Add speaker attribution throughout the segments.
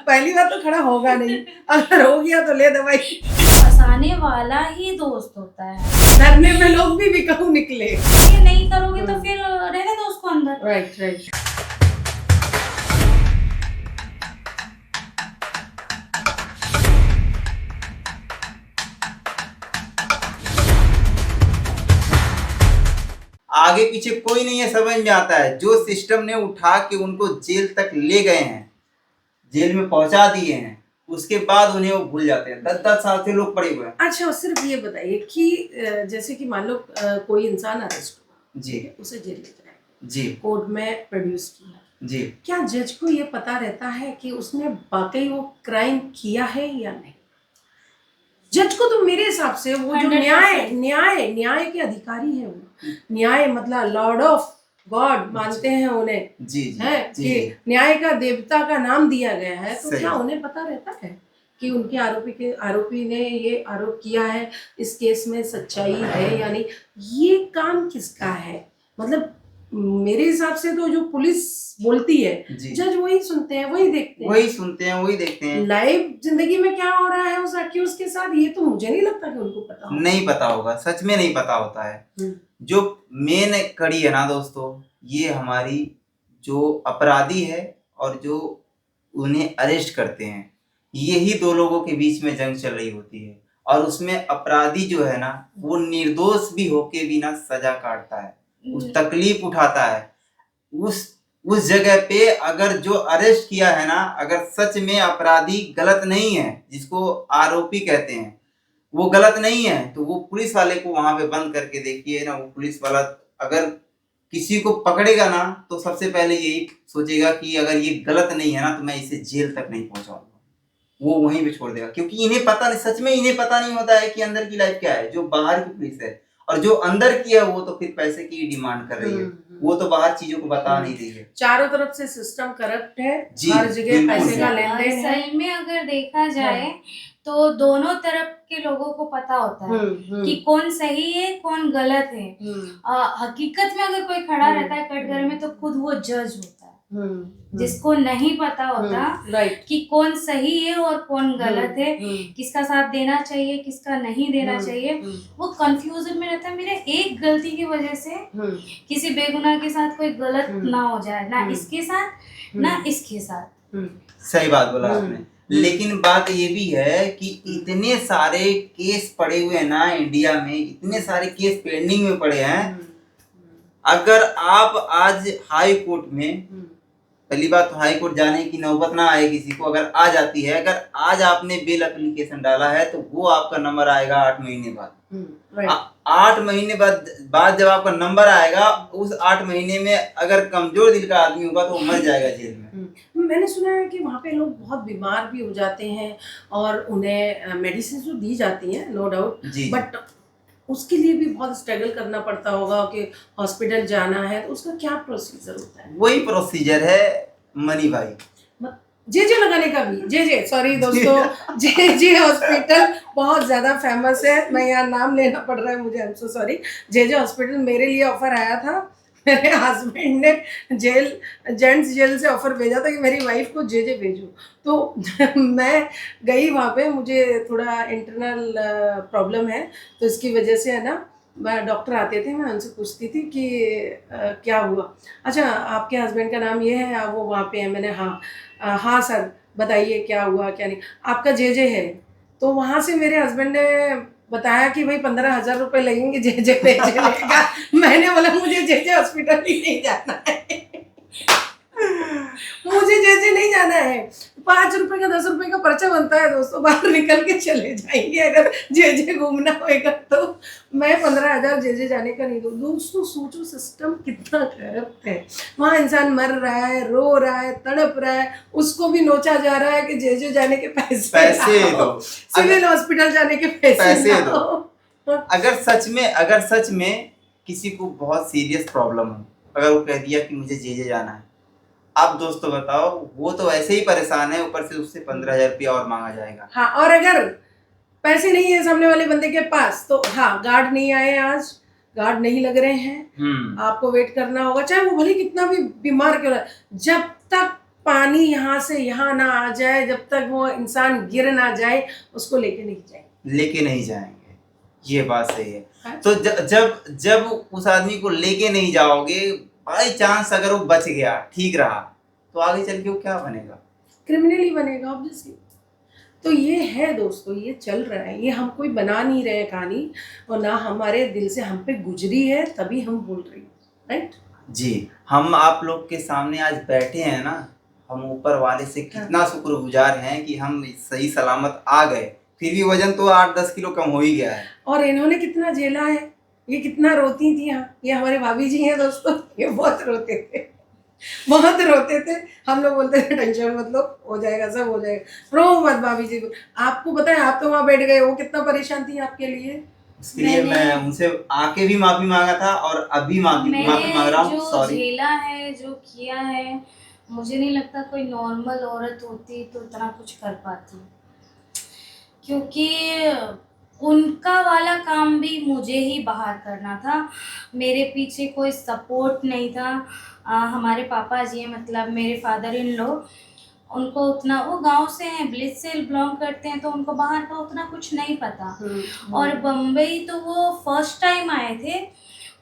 Speaker 1: पहली बार तो खड़ा होगा नहीं, अगर हो गया तो ले दवाई।
Speaker 2: फंसाने वाला ही दोस्त होता है।
Speaker 1: डरने में लोग भी बिकाऊ निकले।
Speaker 2: ये नहीं करोगे तो फिर रहने दो उसको अंदर।
Speaker 1: Right right.
Speaker 3: आगे पीछे कोई नहीं है, समझ में आता है। जो सिस्टम ने उठा के उनको जेल तक ले गए हैं, जेल में पहुंचा दिए हैं, उसके बाद उन्हें वो भूल जाते हैं। 10-10 साल से लोग पड़े हुए हैं।
Speaker 1: अच्छा, सिर्फ ये बताइए कि जैसे कि मान लो कोई इंसान अरेस्ट हुआ
Speaker 3: जी,
Speaker 1: उसे जेल ले जाए,
Speaker 3: जी,
Speaker 1: कोर्ट में प्रोड्यूस किया,
Speaker 3: जी।
Speaker 1: क्या जज को ये पता रहता है कि उसने वाकई वो क्राइम किया है या नहीं? जज को तो मेरे हिसाब से वो जो
Speaker 2: 100%
Speaker 1: न्याय के अधिकारी है, वो न्याय मतलब लॉर्ड ऑफ गॉड मानते हैं उन्हें,
Speaker 3: जी, जी,
Speaker 1: है
Speaker 3: जी,
Speaker 1: कि
Speaker 3: जी।
Speaker 1: न्याय का देवता का नाम दिया गया है। तो
Speaker 3: सही।
Speaker 1: क्या उन्हें पता रहता है कि उनके आरोपी ने ये आरोप किया है, इस केस में सच्चाई है या नहीं? ये काम किसका है? मतलब मेरे हिसाब से तो जो पुलिस बोलती है,
Speaker 3: जी।
Speaker 1: जज वही सुनते हैं, वही देखते हैं,
Speaker 3: वही सुनते हैं, वही देखते हैं।
Speaker 1: लाइव जिंदगी में क्या हो रहा है उस अक्यूज के साथ, ये तो मुझे नहीं लगता कि उनको पता हो।
Speaker 3: नहीं पता होगा, सच में नहीं पता होता है। जो मेन कड़ी है ना दोस्तों, ये हमारी जो अपराधी है और जो उन्हें अरेस्ट करते हैं, यही दो लोगों के बीच में जंग चल रही होती है। और उसमें अपराधी जो है ना, वो निर्दोष भी होके भी ना सजा काटता है, उस तकलीफ उठाता है। उस जगह पे अगर जो अरेस्ट किया है ना, अगर सच में अपराधी गलत नहीं है, जिसको आरोपी कहते हैं, वो गलत नहीं है, तो वो पुलिस वाले को वहां पे बंद करके देखिए ना, वो पुलिस वाला अगर किसी को पकड़ेगा ना, तो सबसे पहले यही सोचेगा कि अगर ये गलत नहीं है ना, तो मैं इसे जेल तक नहीं पहुंचाऊंगा। वो वहीं पे छोड़ देगा, क्योंकि इन्हें पता नहीं, सच में इन्हें पता नहीं होता है कि अंदर की लाइफ क्या है। जो बाहर की पुलिस है और जो अंदर की है, वो तो फिर पैसे की डिमांड कर रही है, वो तो बाहर चीजों को बता नहीं रही है।
Speaker 1: चारों तरफ से सिस्टम करप्ट है,
Speaker 3: जी,
Speaker 1: हर जगह पैसे का
Speaker 2: और
Speaker 1: लेन देन है।
Speaker 2: सही में अगर देखा जाए तो दोनों तरफ के लोगों को पता होता है कि कौन सही है कौन गलत है। हकीकत में अगर कोई खड़ा रहता है कटघरे में, तो खुद वो जज होता है। जिसको नहीं पता होता कि कौन सही है और कौन गलत है, किसका साथ देना चाहिए किसका नहीं देना चाहिए, वो कंफ्यूजन में रहता है। मेरे एक गलती की वजह से किसी बेगुनाह के साथ कोई गलत ना हो जाए, ना इसके साथ ना इसके साथ।
Speaker 3: सही बात बोला आपने। लेकिन बात ये भी है कि इतने सारे केस पड़े हुए हैं ना इंडिया में, इतने सारे केस पेंडिंग में पड़े हैं। अगर आप आज हाई कोर्ट में, पहली बात तो हाई कोर्ट जाने की नौबत ना आए किसी को, अगर आ जाती है, अगर आज आपने बेल एप्लीकेशन डाला है, तो वो आपका नंबर आएगा 8 महीने बाद। 8 महीने बाद जब आपका नंबर आएगा, उस 8 महीने में अगर कमजोर दिल का आदमी होगा तो वो मर जाएगा जेल में।
Speaker 1: मैंने सुना है कि वहाँ पे लोग बहुत बीमार भी हो जाते हैं और उन्हें मेडिसिन तो दी जाती हैं, नो डाउट, बट उसके लिए भी बहुत स्ट्रगल करना पड़ता होगा कि हॉस्पिटल जाना है, तो उसका क्या प्रोसीजर होता है?
Speaker 3: वही प्रोसीजर है मनी भाई।
Speaker 1: जे लगाने का भी, जे सॉरी दोस्तों, जे हॉस्पिटल बहुत ज़्यादा फेमस है। मैं यहाँ नाम लेना पड़ रहा है मुझे, I am so sorry. J hospital मेरे लिए ऑफर आया था, मेरे हस्बैंड ने जेंट्स जेल से ऑफर भेजा था कि मेरी वाइफ को जे भेजो, तो मैं गई वहाँ पे। मुझे थोड़ा इंटरनल प्रॉब्लम है, तो इसकी वजह से है ना, डॉक्टर आते थे, मैं उनसे पूछती थी कि क्या हुआ। अच्छा, आपके हस्बैंड का नाम ये है, वो वहाँ पे है? मैंने हाँ सर बताइए क्या हुआ क्या नहीं, आपका जे है? तो वहाँ से मेरे हस्बैंड ने बताया कि भाई 15,000 रुपये लगेंगे जे भेजने का। मैंने बोला मुझे जे हॉस्पिटल ही नहीं जाना है, मुझे जे नहीं जाना है। 5 रुपए का 10 रुपए का पर्चा बनता है दोस्तों, बाहर निकल के चले जाएंगे अगर जे घूमना होएगा तो। मैं 15,000 जे जाने का नहीं दूँ। दोस्तों सोचो सिस्टम कितना करप्ट है। वहाँ इंसान मर रहा है, रो रहा है, तड़प रहा है, उसको भी नोचा जा रहा है कि जे जाने के पैसे
Speaker 3: दो,
Speaker 1: सिविल हॉस्पिटल जाने के पैसे
Speaker 3: दो। अगर सच में किसी को बहुत सीरियस प्रॉब्लम हो, अगर वो कह दिया कि मुझे जे जाना है, आप दोस्तों बताओ, वो तो ऐसे ही परेशान है, ऊपर से उससे 15,000 रुपया और मांगा जाएगा।
Speaker 1: हाँ, और अगर पैसे नहीं है सामने वाले बंदे के पास, तो हाँ, गार्ड नहीं आए आज, गार्ड नहीं लग रहे हैं, आपको वेट करना होगा, चाहे वो भले कितना भी बीमार क्यों रहा, जब तक पानी यहाँ से यहाँ ना आ जाए, जब तक वो इंसान गिर ना जाए, उसको लेके नहीं
Speaker 3: जाएंगे, ये बात सही है।
Speaker 1: हाँ?
Speaker 3: तो जब जब उस आदमी को लेके नहीं जाओगे, बाई चांस अगर वो बच गया, ठीक रहा, तो आगे चल के वो क्या बनेगा?
Speaker 1: क्रिमिनल ही बनेगा ऑब्वियसली। तो ये है दोस्तों, ये चल रहा है, ये हम कोई बना नहीं रहे कहानी, और ना हमारे दिल से हम पे गुजरी है तभी हम बोल रही हैं, राइट?
Speaker 3: जी, हम आप लोग के सामने आज बैठे हैं ना, हम ऊपर वाले से कितना शुक्रगुजार हैं कि हम सही सलामत आ गए। फिर भी वजन तो 8-10 किलो कम हो ही गया है।
Speaker 1: और इन्होंने कितना झेला है, ये कितना रोती थी। हाँ, ये हमारे भाभी जी हैं दोस्तों, ये बहुत रोते थे, बहुत रोते थे। हम लोग बोलते थे टेंशन मत लो, हो जाएगा, सब हो जाएगा, रो मत भाभी जी को। आपको पता है, आप तो वहाँ बैठ गए, वो कितना परेशान थी आपके लिए।
Speaker 3: उसके लिए मैं उनसे आके भी माफी मांगा था और अभी माफी मांग रहा हूँ।
Speaker 2: जो झेला है, जो किया है, मुझे नहीं लगता कोई नॉर्मल औरत होती तो इतना कुछ कर पाती, क्योंकि उनका वाला काम भी मुझे ही बाहर करना था। मेरे पीछे कोई सपोर्ट नहीं था। हमारे पापा जी, मतलब मेरे फादर इन लॉ, उनको उतना, वो गांव से हैं, ब्लिस से बिलोंग करते हैं, तो उनको बाहर का उतना कुछ नहीं पता। और बम्बई तो वो फर्स्ट टाइम आए थे,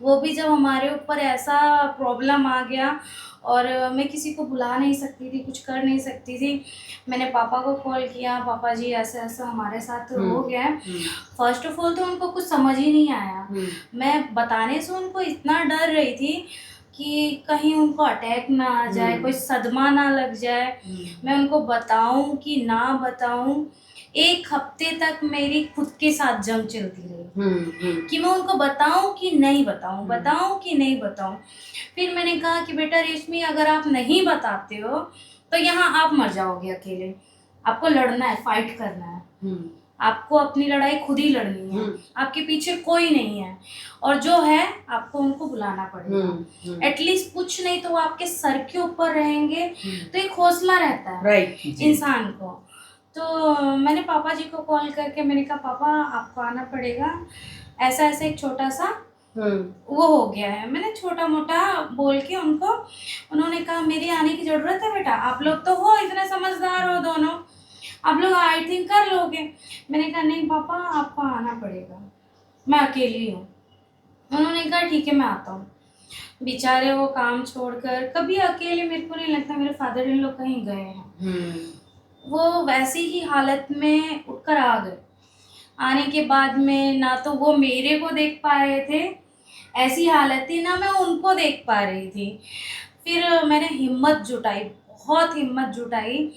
Speaker 2: वो भी जब हमारे ऊपर ऐसा प्रॉब्लम आ गया और मैं किसी को बुला नहीं सकती थी, कुछ कर नहीं सकती थी। मैंने पापा को कॉल किया, पापा जी ऐसा ऐसा हमारे साथ हो गया है। फर्स्ट ऑफ ऑल तो उनको कुछ समझ ही नहीं आया। मैं बताने से उनको इतना डर रही थी कि कहीं उनको अटैक ना आ जाए, कोई सदमा ना लग जाए। मैं उनको बताऊं कि ना बताऊं, 1 हफ्ते तक मेरी खुद के साथ जंग चलती रही कि मैं उनको बताऊं कि नहीं बताऊं, बताऊं कि नहीं बताऊं। फिर मैंने कहा कि बेटा रेशमी, अगर आप नहीं बताते हो तो यहाँ आप मर जाओगे अकेले। आपको लड़ना है, फाइट करना है, आपको अपनी लड़ाई खुद ही लड़नी है, आपके पीछे कोई नहीं है, और जो है आपको उनको बुलाना पड़ेगा। एटलीस्ट कुछ नहीं तो वो आपके सर के ऊपर रहेंगे, तो एक हौसला रहता है
Speaker 1: राइट
Speaker 2: इंसान को। तो मैंने पापा जी को कॉल करके मैंने कहा, पापा आपको आना पड़ेगा, ऐसा ऐसा एक छोटा सा वो हो गया है। मैंने छोटा मोटा बोल के उनको, उन्होंने कहा मेरी आने की जरूरत है बेटा, आप लोग तो हो इतने समझदार हो दोनों, आप लोग आई थिंक कर लोगे। मैंने कहा नहीं पापा, आपको आना पड़ेगा, मैं अकेली हूँ। उन्होंने कहा ठीक है मैं आता हूँ। बेचारे वो काम छोड़कर, कभी अकेले मेरे को नहीं लगता मेरे फादर इन लोग कहीं गए हैं। वो वैसी ही हालत में उठकर आ गए। आने के बाद में ना तो वो मेरे को देख पा रहे थे, ऐसी हालत थी, ना मैं उनको देख पा रही थी। फिर मैंने हिम्मत जुटाई, बहुत हिम्मत जुटाई।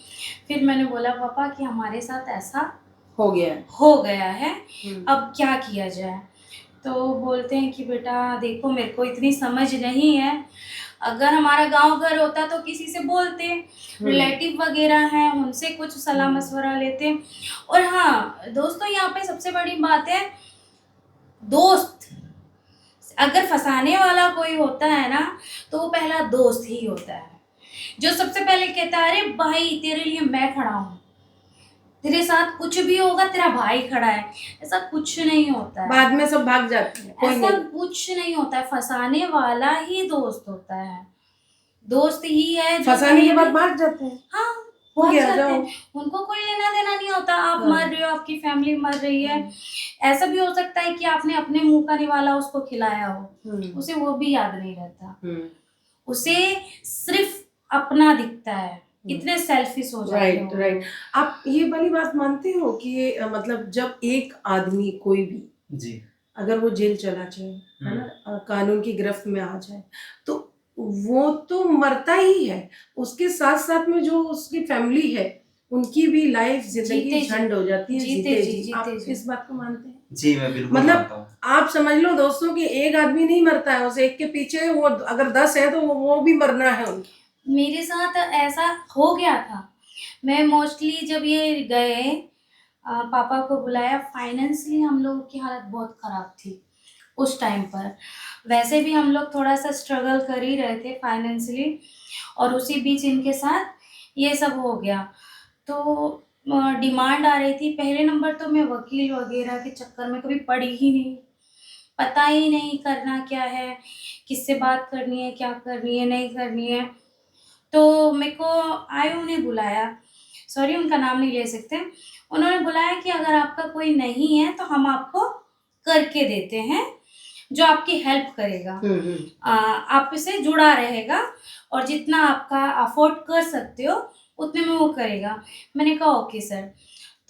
Speaker 2: फिर मैंने बोला पापा कि हमारे साथ ऐसा हो गया है, अब क्या किया जाए। तो बोलते हैं कि बेटा देखो, मेरे को इतनी समझ नहीं है, अगर हमारा गांव घर होता तो किसी से बोलते, रिलेटिव वगैरह हैं उनसे कुछ सलाह मशवरा लेते। और हाँ दोस्तों, यहाँ पे सबसे बड़ी बात है, दोस्त अगर फंसाने वाला कोई होता है ना, तो वो पहला दोस्त ही होता है, जो सबसे पहले कहता है अरे भाई तेरे लिए मैं खड़ा हूँ, तेरे साथ कुछ भी होगा तेरा भाई खड़ा है। ऐसा कुछ नहीं होता है,
Speaker 1: बाद में सब भाग जाते हैं,
Speaker 2: ऐसा कुछ नहीं होता है। फंसाने वाला ही दोस्त होता है, दोस्त ही है जो
Speaker 1: फंसाने के बाद भाग जाते हैं।
Speaker 2: हाँ
Speaker 1: हो गया,
Speaker 2: जाते
Speaker 1: जाओ।
Speaker 2: हैं, उनको कोई लेना देना नहीं होता। आप मर रहे हो, आपकी फैमिली मर रही है, ऐसा भी हो सकता है कि आपने अपने मुंह का निवाला उसको खिलाया हो, उसे वो भी याद नहीं रहता, उसे सिर्फ अपना दिखता है, इतने सेल्फिश हो जाते हैं।
Speaker 1: राइट। आप ये वाली बात मानते हो कि मतलब जब एक आदमी कोई भी
Speaker 3: जी
Speaker 1: अगर वो जेल चला जाए, है ना, कानून की गिरफ्त में आ जाए, तो वो तो मरता ही है, उसके साथ साथ में जो उसकी फैमिली है उनकी भी लाइफ, जिंदगी झंड हो जाती है, जीते जी। आप इस बात को मानते हैं?
Speaker 3: जी मैं बिल्कुल
Speaker 1: मतलब आप समझ लो दोस्तों कि एक आदमी नहीं मरता है, उस एक के पीछे वो अगर 10 है तो वो भी मरना है उनको।
Speaker 2: मेरे साथ ऐसा हो गया था। मैं मोस्टली जब ये गए, पापा को बुलाया, फाइनेंशियली हम लोगों की हालत बहुत ख़राब थी उस टाइम पर। वैसे भी हम लोग थोड़ा सा स्ट्रगल कर ही रहे थे फाइनेंशियली, और उसी बीच इनके साथ ये सब हो गया। तो डिमांड आ रही थी। पहले नंबर तो मैं वकील वगैरह के चक्कर में कभी पड़ी ही नहीं, पता ही नहीं करना क्या है, किससे बात करनी है, क्या करनी है, नहीं करनी है। तो मेरे को आयु ने बुलाया, सॉरी उनका नाम नहीं ले सकते, उन्होंने बुलाया कि अगर आपका कोई नहीं है तो हम आपको करके देते हैं जो आपकी हेल्प करेगा, आपसे जुड़ा रहेगा और जितना आपका अफोर्ड कर सकते हो उतने में वो करेगा। मैंने कहा ओके सर।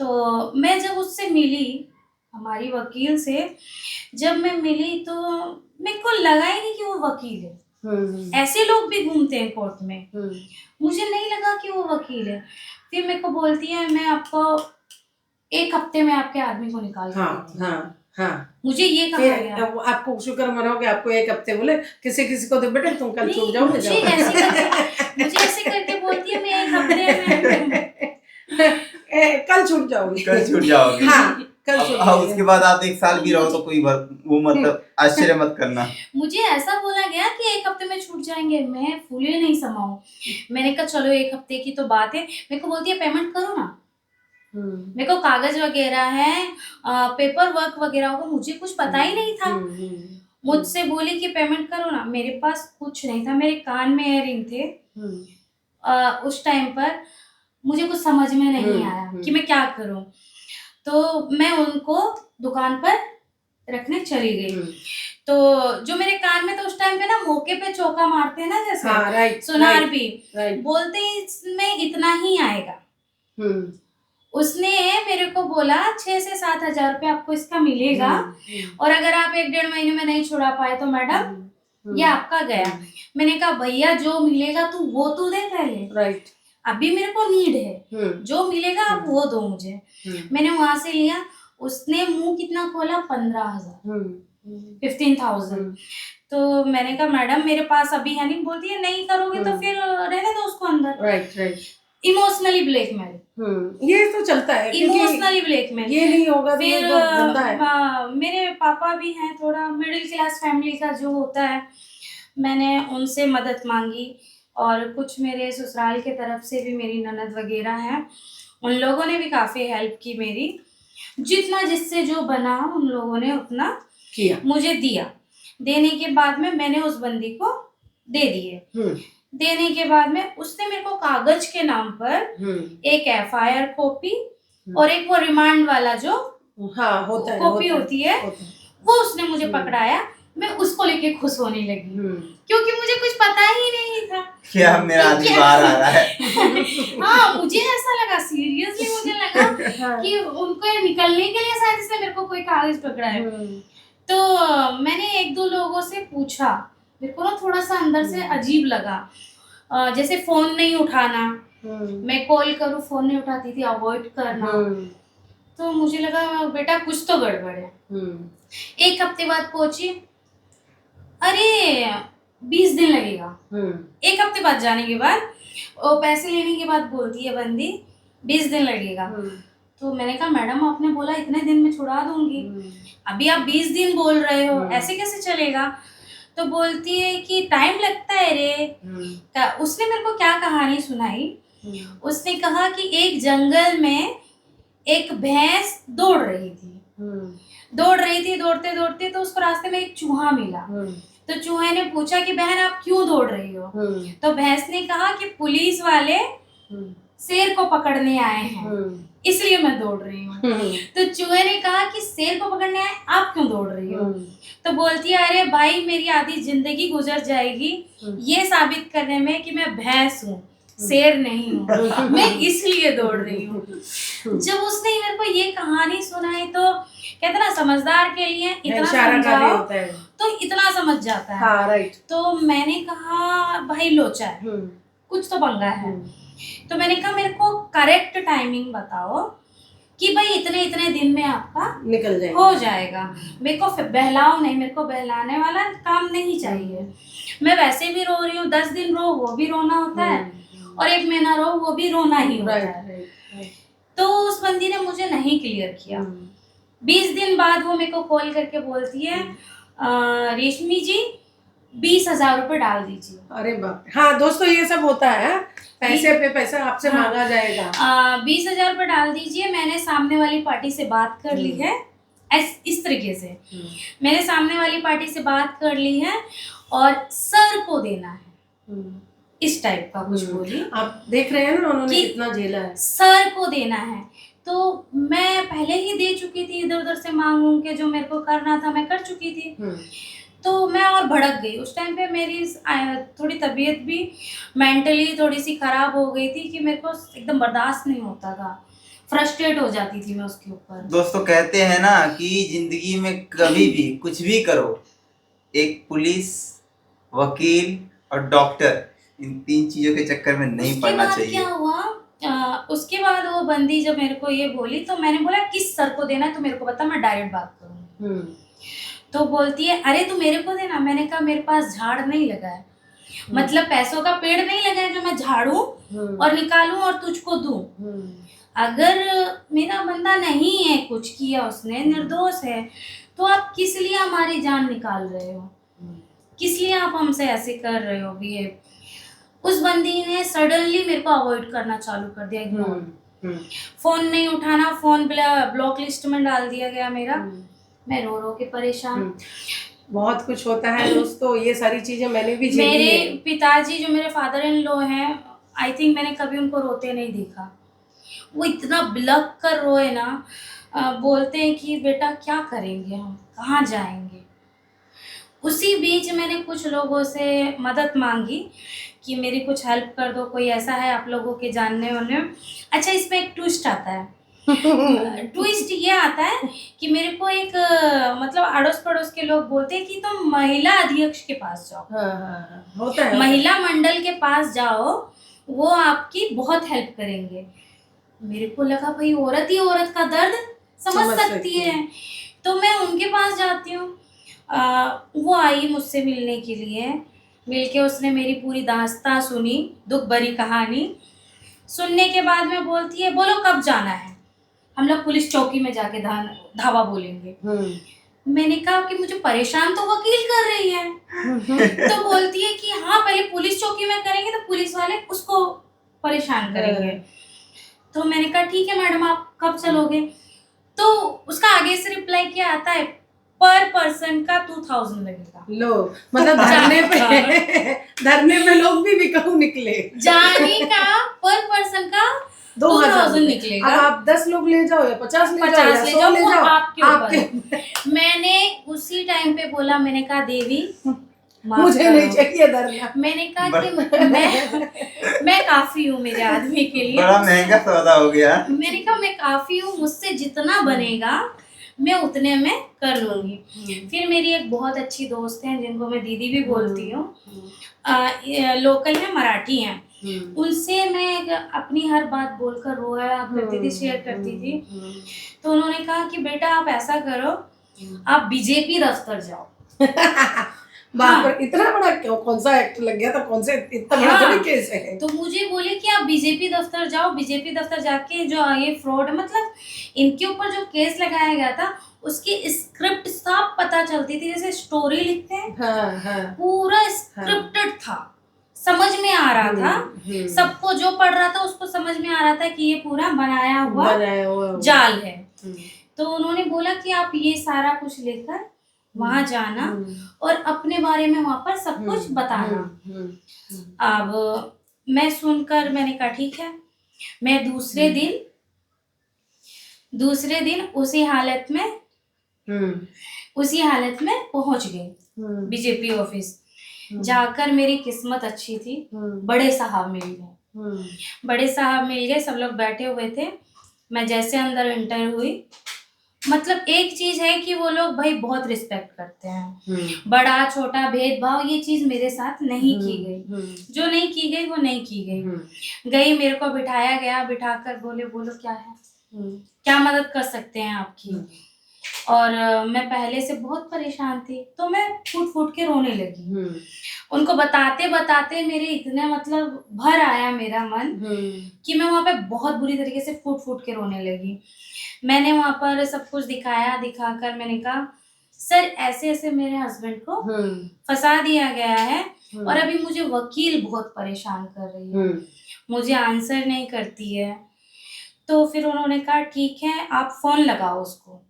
Speaker 2: तो मैं जब उससे मिली, हमारी वकील से जब मैं मिली, तो मेरे को लगा ही नहीं कि वो वकील है। ऐसे लोग भी घूमते हैं कोर्ट में, मुझे नहीं लगा कि वो वकील है। फिर मेरे को बोलती है मैं आपको 1 हफ्ते में आपके आदमी को निकाल के देती हूँ।
Speaker 1: हाँ,
Speaker 2: मुझे ये कहा
Speaker 1: फिर
Speaker 2: गया।
Speaker 1: आपको शुक्र मनाओ कि आपको 1 हफ्ते बोले, किसी किसी को तो बेटे तुम कल छूट जाओ,
Speaker 2: मुझे ऐसे करके बोलती है मैं 1 हफ्ते में
Speaker 1: कल छूट जाओगी,
Speaker 3: कल छूट जाओगे।
Speaker 1: हाँ, कल छूट
Speaker 3: हाँ, उसके बाद आप 1 साल भी रहो तो कोई वो मतलब आश्चर्य मत करना।
Speaker 2: मुझे ऐसा बोला गया कि 1 हफ्ते में छूट जाएंगे, मैं फूले नहीं समाऊं। मैंने कहा चलो 1 हफ्ते की तो बात है। मेरे को बोलती है पेमेंट करो ना। मेरे को कागज वगैरह है, पेपर वर्क वगैरह होगा, मुझे कुछ पता ही नहीं था। मुझसे बोली कि पेमेंट करो ना। मेरे पास कुछ नहीं था, मेरे कान में इयररिंग थे। उस टाइम पर मुझे कुछ समझ में नहीं आया कि मैं क्या करूं, तो मैं उनको दुकान पर रखने चली गई। तो जो मेरे कान में, तो उस टाइम पे ना मौके पे चौका मारते हैं ना, जैसे
Speaker 1: राइट,
Speaker 2: सुनार भी बोलते हैं इसमें इतना ही आएगा। उसने मेरे को बोला 6 से 7 हजार रुपये आपको इसका मिलेगा, और अगर आप 1-1.5 महीने में नहीं छुड़ा पाए तो मैडम ये आपका गया। मैंने कहा भैया जो मिलेगा तू वो तो दे पहले, राइट, अभी मेरे को नीड है, जो मिलेगा आप वो दो मुझे। मैंने वहां से लिया। उसने मुंह कितना खोला, 15,000, 15,000। तो मैंने कहा मैडम मेरे पास अभी है नहीं। बोलती है नहीं करोगे तो फिर रहने दो उसको अंदर। राइट। इमोशनली ब्लैकमेल,
Speaker 1: ये तो चलता है,
Speaker 2: इमोशनली ब्लैकमेल।
Speaker 1: ये नहीं होगा
Speaker 2: फिर
Speaker 1: तो गंदा है।
Speaker 2: मेरे पापा भी हैं, थोड़ा मिडिल क्लास फैमिली का जो होता है, मैंने उनसे मदद मांगी, और कुछ मेरे ससुराल के तरफ से भी मेरी ननद वगैरह हैं, उन लोगों ने भी काफ़ी हेल्प की मेरी। जितना जिससे जो बना उन लोगों ने उतना किया, मुझे दिया। देने के बाद में मैंने उस बंदी को दे दिए। देने के बाद में उसने मेरे को कागज के नाम पर एक FIR कॉपी और एक वो रिमांड वाला जो होता है, कॉपी होती है, वो उसने मुझे पकड़ाया। मैं उसको लेके खुश होने लगी, क्योंकि मुझे कुछ पता ही नहीं था
Speaker 3: क्या मेरा आदमी बाहर आ रहा है।
Speaker 2: हाँ, मुझे ऐसा लगा, सीरियसली मुझे लगा कि उनको निकलने के लिए शायद इसने मेरे को कोई कागज पकड़ा है। तो मैंने 1-2 लोगों से पूछा, मेरे को ना थोड़ा सा अंदर से अजीब लगा। जैसे फोन नहीं उठाना, मैं कॉल करूँ फोन नहीं उठाती थी, अवॉइड करना। तो मुझे लगा बेटा कुछ तो गड़बड़ है। 1 हफ्ते बाद पहुंची, अरे 20 दिन लगेगा। 1 हफ्ते बाद जाने के बाद, और पैसे लेने के बाद बोलती है बंदी 20 दिन लगेगा। तो मैंने कहा मैडम आपने बोला इतने दिन में छुड़ा दूंगी, अभी आप 20 दिन बोल रहे हो, ऐसे कैसे चलेगा। तो बोलती है कि टाइम लगता है रे। उसने मेरे को क्या कहानी सुनाई, उसने कहा कि एक जंगल में एक भैंस दौड़ रही थी, दौड़ते दौड़ते तो उसको रास्ते में एक चूहा मिला। तो चूहे ने पूछा कि बहन आप क्यों दौड़ रही हो। तो भैंस ने कहा कि पुलिस वाले शेर को पकड़ने आए हैं, इसलिए मैं दौड़ रही हूँ। तो चूहे ने कहा कि शेर को पकड़ने आए, आप क्यों दौड़ रही हो। तो बोलती है अरे भाई मेरी आधी जिंदगी गुजर जाएगी ये साबित करने में कि मैं भैंस हूँ, शेर नहीं हूँ, मैं इसलिए दौड़ रही हूँ। जब उसने मेरे को ये कहानी सुनाई, तो कहते ना समझदार के लिए इतना समझाओ तो इतना समझ जाता है। हाँ, राइट। तो मैंने कहा भाई लोचा है, कुछ तो पंगा है। तो मैंने कहा मेरे को करेक्ट टाइमिंग बताओ कि भाई इतने इतने दिन में आपका निकल जाएगा, हो जाएगा। मेरे को बहलाओ नहीं, मेरे को बहलाने वाला काम नहीं चाहिए। मैं वैसे भी रो रही हूँ, 10 दिन रो वो भी रोना होता है, और 1 महीना रो वो भी रोना ही होता है। तो उस बंदी ने मुझे नहीं क्लियर किया। 20 दिन बाद वो मेरे को कॉल करके बोलती है रेशमी जी 20,000 रुपये डाल दीजिए। अरे बाप, हाँ दोस्तों ये सब होता है, पैसे पे पैसा आपसे मांगा जाएगा। 20,000 रुपये डाल दीजिए। मैंने सामने वाली पार्टी से बात कर ली है, इस तरीके से मैंने सामने वाली पार्टी से बात कर ली है, और सर को देना है। इस टाइप का कुछ बोली।
Speaker 1: आप देख रहे हैं ना उन्होंने
Speaker 2: कि
Speaker 1: कितना झेला है।
Speaker 2: सर को देना है, तो मैं पहले ही दे चुकी थी, इधर उधर से मांग के जो मेरे को करना था मैं कर चुकी थी। तो मैं और भड़क गई उस टाइम पे। मेरी थोड़ी तबीयत भी मेंटली थोड़ी सी खराब हो गई थी कि मेरे को एकदम बर्दाश्त नहीं होता था, फ्रस्ट्रेट हो जाती थी मैं उसके ऊपर।
Speaker 3: दोस्तों कहते हैं ना कि जिंदगी में कभी भी कुछ भी करो, एक पुलिस, वकील और डॉक्टर, इन 3 चीजों के चक्कर में नहीं
Speaker 2: उसके
Speaker 3: पड़ना
Speaker 2: बाद
Speaker 3: चाहिए।
Speaker 2: क्या हुआ, उसके बाद वो बंदी जब मेरे को ये बोली तो मैंने बोला किस सर को देना है तो मेरे को बता, मैं डायरेक्ट बात करूंगी। तो बोलती है अरे तू मेरे को देना। मैंने कहा मेरे पास झाड़ नहीं लगा है, मतलब पैसों का पेड़ नहीं लगा है जो मैं झाड़ू और निकालूं और तुझको दूं। अगर मेरा बंदा नहीं है, कुछ किया उसने, निर्दोष है, तो आप किस लिए हमारी जान निकाल रहे हो, किस लिए आप हमसे ऐसे कर रहे हो बिहेव। उस बंदी ने सडनली मेरे को अवॉइड करना चालू कर दिया, इग्नोर, फोन नहीं उठाना, फोन ब्लॉक लिस्ट में डाल दिया गया मेरा। मैं रो रो के परेशान।
Speaker 1: बहुत कुछ होता है दोस्तों, ये सारी चीजें मैंने भी झेली
Speaker 2: मेरे
Speaker 1: है।
Speaker 2: पिताजी जो मेरे फादर इन लॉ हैं, आई थिंक मैंने कभी उनको रोते नहीं देखा। वो इतना बिलख कर रोए ना, बोलते हैं कि बेटा क्या करेंगे हम, कहाँ जाएंगे। उसी बीच मैंने कुछ लोगों से मदद मांगी कि मेरी कुछ हेल्प कर दो, कोई ऐसा है आप लोगों के जानने वाले। अच्छा, इसमें एक ट्विस्ट आता है। ट्विस्ट ये आता है कि मेरे को एक मतलब अड़ोस पड़ोस के लोग बोलते हैं कि तुम महिला अध्यक्ष के पास जाओ।
Speaker 1: होता है।
Speaker 2: महिला मंडल के पास जाओ, वो आपकी बहुत हेल्प करेंगे। मेरे को लगा भाई औरत ही औरत का दर्द समझ सकती है, तो मैं उनके पास जाती हूँ। वो आई मुझसे मिलने के लिए, मिलके उसने मेरी पूरी दास्तां सुनी, दुख भरी कहानी सुनने के बाद में बोलती है बोलो कब जाना है, हम लोग पुलिस चौकी में जाके धावा बोलेंगे। मैंने कहा कि मुझे परेशान तो वकील कर रही है। तो बोलती है कि हाँ पहले पुलिस चौकी में करेंगे तो पुलिस वाले उसको परेशान करेंगे। तो मैंने कहा ठीक है मैडम, आप कब चलोगे। तो उसका आगे से रिप्लाई क्या आता है, पर पर्सन का 2000 लगेगा।
Speaker 1: लो, मतलब धरने पे लोग भी बिकाऊ निकले।
Speaker 2: जाने का पर पर्सन का 2000 निकलेगा।
Speaker 1: अब आप 10 लोग ले जाओ या 50 ले जाओ या 100 ले
Speaker 2: वो
Speaker 1: जाओ,
Speaker 2: आपके ऊपर। मैंने उसी टाइम पे बोला, मैंने कहा देवी
Speaker 1: मुझे नहीं चाहिए धरना।
Speaker 2: मैंने कहा कि मैं काफी हूँ मेरे आदमी के लिए,
Speaker 3: बड़ा महंगा सौदा हो गया।
Speaker 2: मैंने कहा मैं काफी हूँ, मुझसे जितना बनेगा मैं उतने में कर लूंगी। फिर मेरी एक बहुत अच्छी दोस्त है जिनको मैं दीदी भी बोलती हूँ, लोकल है, मराठी हैं, उनसे मैं अपनी हर बात बोलकर रोया करती थी, शेयर करती थी। तो उन्होंने कहा कि बेटा आप ऐसा करो, आप बीजेपी दफ्तर जाओ।
Speaker 1: बाप रे, इतना बड़ा क्यों, कौन सा एक्ट लग गया था, कौन से इतना बड़ा केस है।
Speaker 2: तो मुझे बोले कि आप बीजेपी दफ्तर जाओ, बीजेपी दफ्तर जाके जो ये फ्रॉड, मतलब इनके ऊपर जो केस लगाया गया था उसकी स्क्रिप्ट साफ पता चलती थी, जैसे स्टोरी लिखते हैं। पूरा स्क्रिप्टेड था, समझ में आ रहा था सबको, जो पढ़ रहा था उसको समझ में आ रहा था कि ये पूरा बनाया हुआ जाल है। तो उन्होंने बोला कि आप ये सारा कुछ लेकर वहां जाना और अपने बारे में वहां पर सब कुछ बताना। अब मैं सुनकर मैंने कहा ठीक है। मैं दूसरे दिन उसी हालत में पहुंच गई बीजेपी ऑफिस। जाकर मेरी किस्मत अच्छी थी, बड़े साहब मिल गए, सब लोग बैठे हुए थे। मैं जैसे अंदर एंटर हुई, मतलब एक चीज है कि वो लोग भाई बहुत रिस्पेक्ट करते हैं, बड़ा छोटा भेदभाव ये चीज मेरे साथ नहीं की गई। जो नहीं की गई वो नहीं की गई। मेरे को बिठाया गया, बिठाकर बोलो क्या है, क्या मदद कर सकते हैं आपकी। और मैं पहले से बहुत परेशान थी, तो मैं फूट के रोने लगी। उनको बताते बताते मेरे इतने मतलब भर आया मेरा मन कि मैं वहां पे बहुत बुरी तरीके से फूट के रोने लगी। मैंने वहां पर सब कुछ दिखाकर मैंने कहा सर ऐसे ऐसे मेरे हस्बैंड को फंसा दिया गया है और अभी मुझे वकील बहुत परेशान कर रही है, मुझे आंसर नहीं करती है। तो फिर उन्होंने कहा ठीक है आप फोन लगाओ उसको,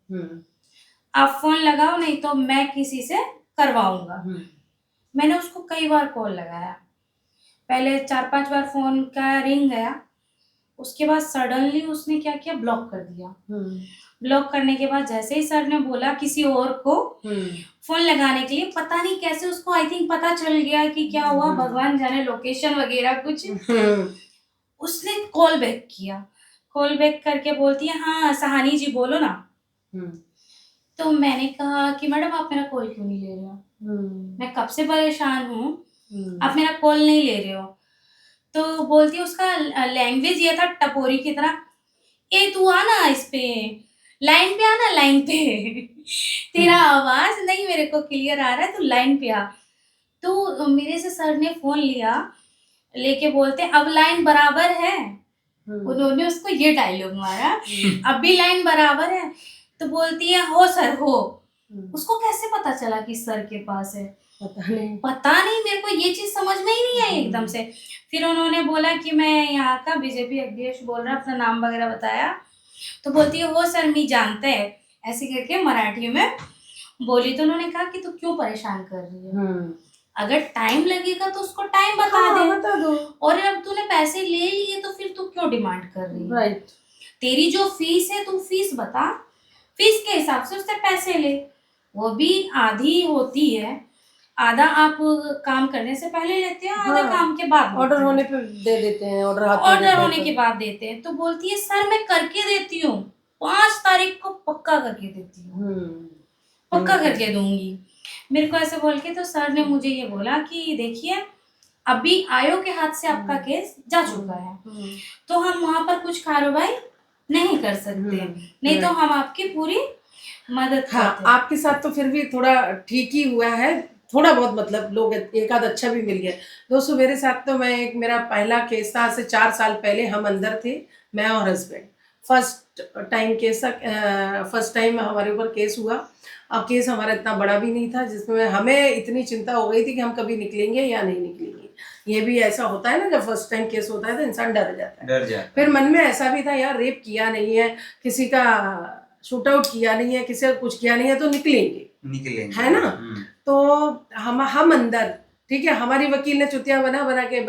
Speaker 2: आप फोन लगाओ, नहीं तो मैं किसी से करवाऊंगा। मैंने उसको कई बार कॉल लगाया, पहले 4-5 बार फोन का रिंग गया, उसके बाद सडनली उसने क्या किया, ब्लॉक कर दिया। ब्लॉक करने के बाद जैसे ही सर ने बोला किसी और को फोन लगाने के लिए, पता नहीं कैसे उसको आई थिंक पता चल गया कि क्या हुआ, भगवान जाने, लोकेशन वगैरह कुछ, उसने कॉल बैक किया। कॉल बैक करके बोलती है, हाँ सहानी जी बोलो ना। तो मैंने कहा कि मैडम आप मेरा कॉल क्यों नहीं ले रहे हो, मैं कब से परेशान हूँ, आप मेरा कॉल नहीं ले रहे हो। तो बोलती है, उसका लैंग्वेज ये था टपोरी की तरह, ए तू आना इस पे, लाइन पे आना, लाइन पे तेरा आवाज नहीं मेरे को क्लियर आ रहा है, तू लाइन पे आ। तो मेरे से सर ने फोन लिया, लेके बोलते अब लाइन बराबर है, उन्होंने उसको ये डायलॉग मारा, अब भी लाइन बराबर है। तो बोलती है, हो सर हो। उसको कैसे पता चला कि सर के पास है, पता नहीं, मेरे को ये चीज समझ में ही नहीं आई एकदम से। फिर उन्होंने बोला कि मैं यहाँ का बीजेपी अध्यक्ष बोल रहा, अपना नाम वगैरह बताया। तो बोलती है, हो सर मी जानते हैं, ऐसे करके मराठी में बोली। तो उन्होंने कहा कि तू क्यों परेशान कर रही है, अगर टाइम लगेगा तो उसको टाइम बता दो, और अब तूने पैसे ले लिए तो फिर तू क्यों डिमांड कर रही है, राइट। तेरी जो फीस है तू फीस बता, फीस के हिसाब से उससे पैसे ले, वो भी आधी होती है, आधा आप काम करने से पहले लेते हैं, आधा काम के बाद
Speaker 1: ऑर्डर होने पे दे देते हैं,
Speaker 2: ऑर्डर होने के बाद देते हैं। तो बोलती है, सर मैं करके देती हूँ, 5 तारीख को पक्का करके देती हूँ, पक्का करके दूंगी, मेरे को ऐसे बोल के। तो सर ने मुझे ये बोला कि देखिए अभी आयोग के हाथ से आपका केस जा चुका है, तो हम वहां पर कुछ कार्रवाई नहीं कर सकते, नहीं तो हम आपकी पूरी मदद करते हैं।
Speaker 1: आपके साथ तो फिर भी थोड़ा ठीक ही हुआ है, थोड़ा बहुत, मतलब लोग एक आध अच्छा भी मिल गया। दोस्तों मेरे साथ तो मेरा पहला केस था, से 4 साल पहले हम अंदर थे, मैं और हस्बैंड। फर्स्ट टाइम हमारे ऊपर केस हुआ। अब केस हमारा इतना बड़ा भी नहीं था, जिसमें हमें इतनी चिंता हो गई थी कि हम कभी निकलेंगे या नहीं निकलेंगे। ये भी ऐसा होता है ना, जब फर्स्ट टाइम केस होता है तो इंसान डर जाता है। फिर मन में ऐसा भी था, यार रेप किया नहीं है, किसी का शूट आउट किया नहीं है, किसी का कुछ किया नहीं है, तो निकलेंगे, है ना। तो हम अंदर, ठीक है, हमारी वकील ने चुतिया बना बना के है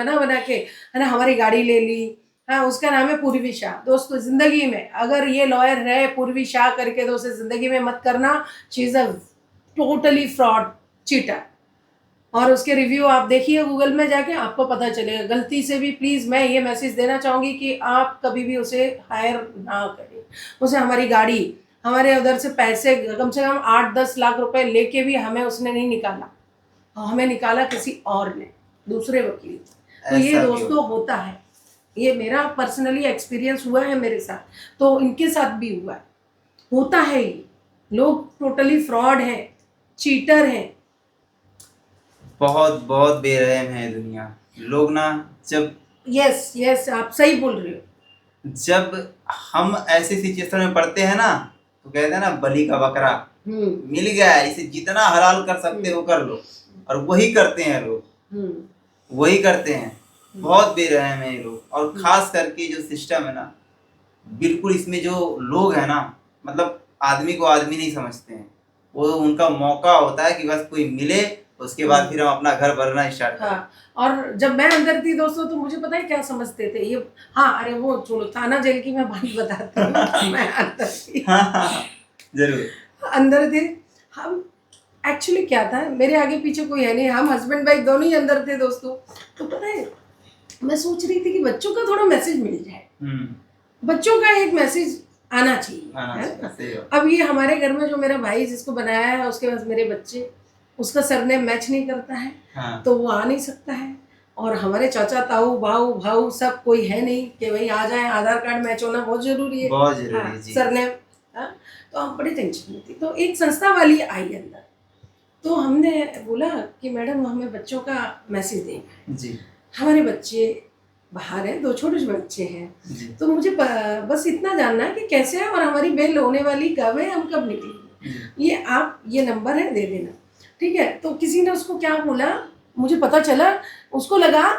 Speaker 1: ना, हमारी गाड़ी ले ली। हाँ, उसका नाम है पूर्वी शाह। दोस्तों जिंदगी में अगर ये लॉयर है पूर्वी शाह करके, तो उसे जिंदगी में मत करना, she is a totally fraud, cheater. और उसके रिव्यू आप देखिए गूगल में जाके, आपको पता चलेगा। गलती से भी प्लीज़ मैं ये मैसेज देना चाहूँगी कि आप कभी भी उसे हायर ना करें। उसे हमारी गाड़ी, हमारे उधर से पैसे कम से कम 8-10 लाख रुपए लेके भी हमें उसने नहीं निकाला, हमें निकाला किसी और ने, दूसरे वकील। तो ये दोस्तों होता है, ये मेरा पर्सनली एक्सपीरियंस हुआ है मेरे साथ, तो इनके साथ भी हुआ है, होता है। ये लोग टोटली फ्रॉड हैं, चीटर हैं,
Speaker 3: बहुत बहुत बेरहम है दुनिया। लोग ना, जब
Speaker 1: यस आप सही बोल रहे हो,
Speaker 3: जब हम ऐसी सिचुएशन में पड़ते हैं ना, तो कहते हैं ना, बलि का बकरा मिल गया है, इसे जितना हलाल कर सकते हो कर लो, और वही करते हैं लोग, वही करते हैं। बहुत बेरहम है ये लोग। और खास करके जो सिस्टम है ना, बिल्कुल इसमें जो लोग हैं ना, मतलब आदमी को आदमी नहीं समझते हैं, वो उनका मौका होता है कि बस कोई मिले, उसके बाद फिर हम अपना घर भरना स्टार्ट करें।
Speaker 1: हाँ, और जब मैं अंदर थी दोस्तों, तो मुझे पता है क्या समझते थे ये। हाँ, अरे वो छोड़ो, थाना जेल की मैं बात बताती हूँ। मैं अंदर थी, जरूर अंदर थे हम। एक्चुअली क्या था, मेरे आगे पीछे कोई है नहीं, हम हस्बैंड वाइफ दोनों ही अंदर थे दोस्तों। तो पता है, मैं सोच रही थी कि बच्चों का थोड़ा मैसेज मिल जाए, बच्चों का एक मैसेज आना चाहिए। अब ये हमारे घर में जो मेरा भाई जिसको बनाया है, उसके पास मेरे बच्चे, उसका सरनेम मैच नहीं करता है, हाँ। तो वो आ नहीं सकता है। और हमारे चाचा ताऊ भाऊ सब कोई है नहीं कि भाई आ जाए, आधार कार्ड मैच होना बहुत जरूरी है,
Speaker 3: बहुत जरूरी है,
Speaker 1: सरनेम। हाँ, तो हम बड़ी टेंशन में थी। तो एक संस्था वाली आई अंदर, तो हमने बोला कि मैडम हमें बच्चों का मैसेज देना है। हमारे बच्चे बाहर हैं, 2 छोटे बच्चे हैं, तो मुझे बस इतना जानना है कि कैसे है, और हमारी बेल होने वाली कब है, हम कब निकलेंगे, ये आप ये नंबर है दे देना, ठीक है। तो किसी ने उसको क्या बोला, मुझे पता चला, उसको लगा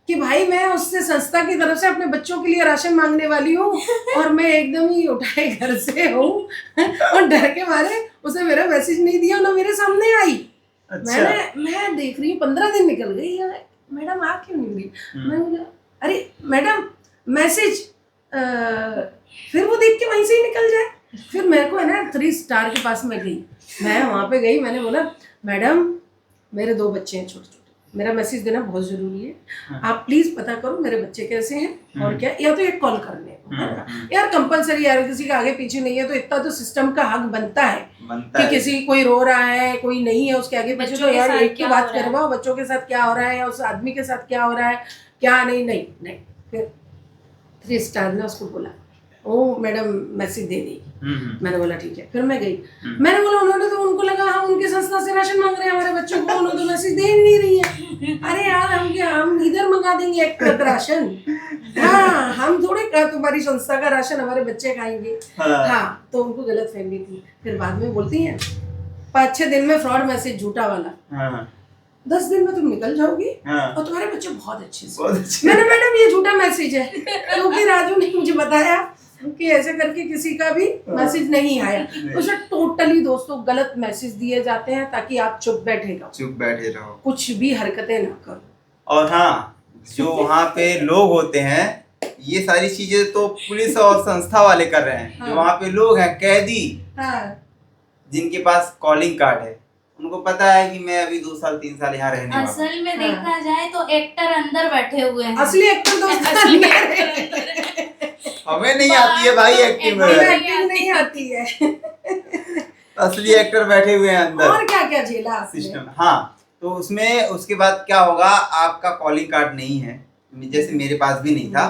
Speaker 1: कि भाई मैं उससे संस्था की तरफ से अपने बच्चों के लिए राशन मांगने वाली हूँ, और मैं एकदम ही उठाए घर से हूँ, और डर के मारे उसे मेरा मैसेज नहीं दिया, ना मेरे सामने आई। अच्छा। मैं देख रही हूँ 15 दिन निकल गई है, मैडम आ क्यों नहीं रही? मैं बोला अरे मैडम मैसेज, फिर वो देख के वहीं से ही निकल जाए। फिर मेरे को है ना 3 स्टार के पास में गई, मैं वहाँ पे गई, मैंने बोला मैडम मेरे 2 बच्चे हैं छोटे छोटे, मेरा मैसेज देना बहुत जरूरी है, आप प्लीज पता करो मेरे बच्चे कैसे हैं और क्या, या तो एक कॉल करने यार कंपलसरी, यार किसी का आगे पीछे नहीं है तो इतना तो सिस्टम का हक बनता है कि किसी कोई रो रहा है कोई नहीं है उसके आगे पीछे, तो यार एक की बात करवाओ बच्चों के साथ क्या हो रहा है या उस आदमी के साथ क्या हो रहा है क्या नहीं। फिर 3 स्टार ने उसको बोला ओ मैडम मैसेज दे दी। मैंने बोला ठीक है। फिर मैं गई, मैंने बोला उन्होंने तो, उनको लगा हम उनके संस्था से राशन मांग रहे हैं हमारे बच्चों को, उन्होंने तो मैसेज दे ही नहीं रही है। अरे यार हम क्या, हम इधर मंगा देंगे एक ट्रक राशन, हाँ हम थोड़े तुम्हारी संस्था का राशन हमारे बच्चे खाएंगे। हाँ तो उनको गलत फहमी थी। फिर बाद में बोलती है 5-6 दिन में फ्रॉड मैसेज झूठा वाला, 10 दिन में तुम निकल जाओगी और तुम्हारे बच्चे बहुत अच्छे से। मैंने मैडम ये झूठा मैसेज है क्योंकि राजू ने मुझे बताया कि ऐसे करके किसी का भी मैसेज नहीं आया। उसे टोटली दोस्तों गलत मैसेज दिए जाते हैं ताकि आप चुप बैठे रहो, कुछ भी हरकतें ना करो।
Speaker 3: और हाँ जो वहाँ पे लोग होते हैं ये सारी चीजें तो पुलिस और संस्था वाले कर रहे हैं। जो वहाँ पे लोग हैं कैदी, जिनके पास कॉलिंग कार्ड है, उनको पता है कि मैं अभी 2 साल 3 साल यहाँ रहने वाला।
Speaker 2: असल में देखा जाए तो एक्टर अंदर बैठे हुए हैं,
Speaker 1: असली एक्टर
Speaker 3: हमें नहीं आती है भाई एक्टिंग
Speaker 1: नहीं आती है।
Speaker 3: असली एक्टर बैठे हुए हैं अंदर।
Speaker 1: और क्या क्या झेला
Speaker 3: सिस्टम। हाँ तो उसमें उसके बाद क्या होगा, आपका कॉलिंग कार्ड नहीं है, जैसे मेरे पास भी नहीं था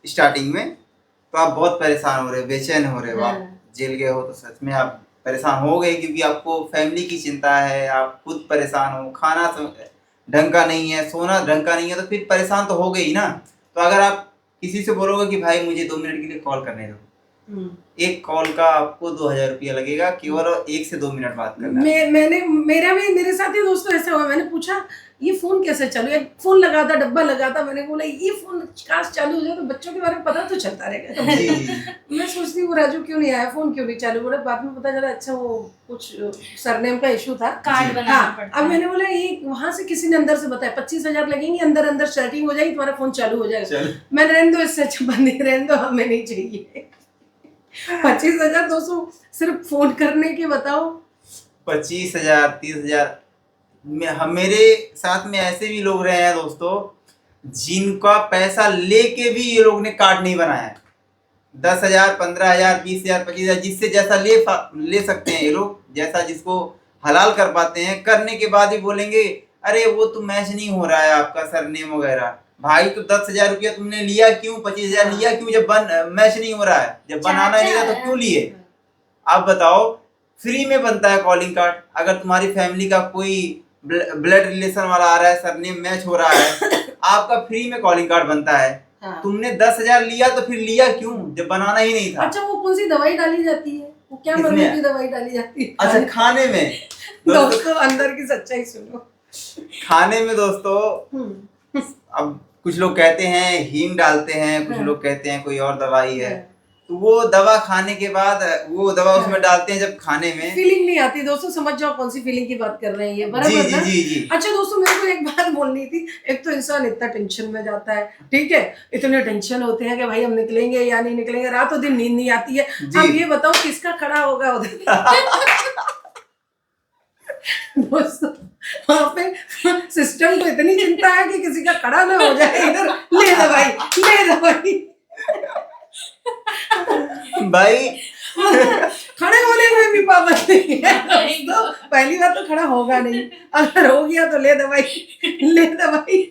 Speaker 3: स्टार्टिंग में, तो आप बहुत परेशान हो रहे, बेचैन हो रहे हो, आप जेल गए हो तो सच में आप परेशान हो गए क्योंकि आपको फैमिली की चिंता है, आप खुद परेशान हो, खाना ढंग का नहीं है, सोना ढंग का नहीं है, तो फिर परेशान तो हो गई ना। तो अगर आप किसी से बोलोगे कि भाई मुझे 2 मिनट के लिए कॉल करने दो, एक कॉल का आपको 2000 रुपया लगेगा केवल 1 से 2 मिनट बात करना।
Speaker 1: मेरे साथ ही दोस्तों ऐसा हुआ, मैंने पूछा ये फोन कैसे चालू है, फोन लगा था डब्बा लगा था, मैंने बोला ये फोन काश चालू हो जाए तो बच्चों के बारे में पता तो चलता रहेगा। मैं सोचती हूँ राजू क्यों नहीं आया, फोन क्यों नहीं चालू, बोला बाद में पता चला अच्छा वो कुछ सरनेम का इशू था,
Speaker 2: कार्ड बनाना पड़ता।
Speaker 1: अब मैंने बोला ये वहां से किसी ने अंदर से बताया 25,000 लगेंगे, अंदर सेटिंग हो जाएगी तुम्हारा फोन चालू हो जाएगा। मैंने रहने दो, इससे अच्छा बंद ही रहने दो, हमें नहीं चाहिए। 25,000 200 सिर्फ फोन करने के, बताओ
Speaker 3: 25,000 30,000। मेरे साथ में ऐसे भी लोग रहे हैं दोस्तों जिनका पैसा लेके भी ये लोग ने कार्ड नहीं बनाया। 10,000 15,000 20,000 25,000 जिससे जैसा ले सकते हैं ये लोग, जैसा जिसको हलाल कर पाते हैं, करने के बाद ही बोलेंगे अरे वो तो मैच नहीं हो रहा है आपका सरनेम वगैरह। भाई तो 10,000 रुपया तुमने लिया क्यों, 25,000 लिया क्यों जब मैच नहीं हो रहा है, जब बनाना नहीं था तो क्यों लिए? आप बताओ, फ्री में बनता है कॉलिंग कार्ड। अगर तुम्हारी फैमिली का कोई ब्लड रिलेशन वाला आ रहा है, सरनेम मैच हो रहा है, आपका फ्री में कॉलिंग कार्ड बनता है। तुमने 10,000 लिया तो फिर लिया क्यों जब बनाना ही नहीं था?
Speaker 1: अच्छा वो कौन सी दवाई डाली जाती है, वो क्या मरने की दवाई डाली जाती है?
Speaker 3: अच्छा खाने में
Speaker 1: दोस्तों अंदर की सच्चाई सुनो। खाने
Speaker 3: में दोस्तों अब कुछ लोग कहते हैं हींग डालते हैं, कुछ लोग कहते हैं कोई और दवाई है, तो वो दवा खाने के बाद वो दवा उसमें डालते हैं जब खाने में
Speaker 1: फीलिंग नहीं आती। दोस्तों समझ जाओ कौन सी फीलिंग की बात कर रहे हैं ये, बराबर ना? जी। अच्छा दोस्तों मेरे को एक बात बोलनी थी, एक तो इंसान इतना टेंशन में जाता है, ठीक है, इतने टेंशन होते हैं कि भाई हम निकलेंगे या नहीं निकलेंगे, रातों दिन नींद नहीं आती है। अब ये बताओ किसका खड़ा होगा उधर? दोस्तों वहाँ पे सिस्टम को इतनी चिंता है कि किसी का खड़ा ना हो जाए, इधर ले दवाई भाई खड़े होने में भी पाबंदी है दोस्तों। पहली बात तो खड़ा होगा नहीं, अगर हो गया तो ले दवाई।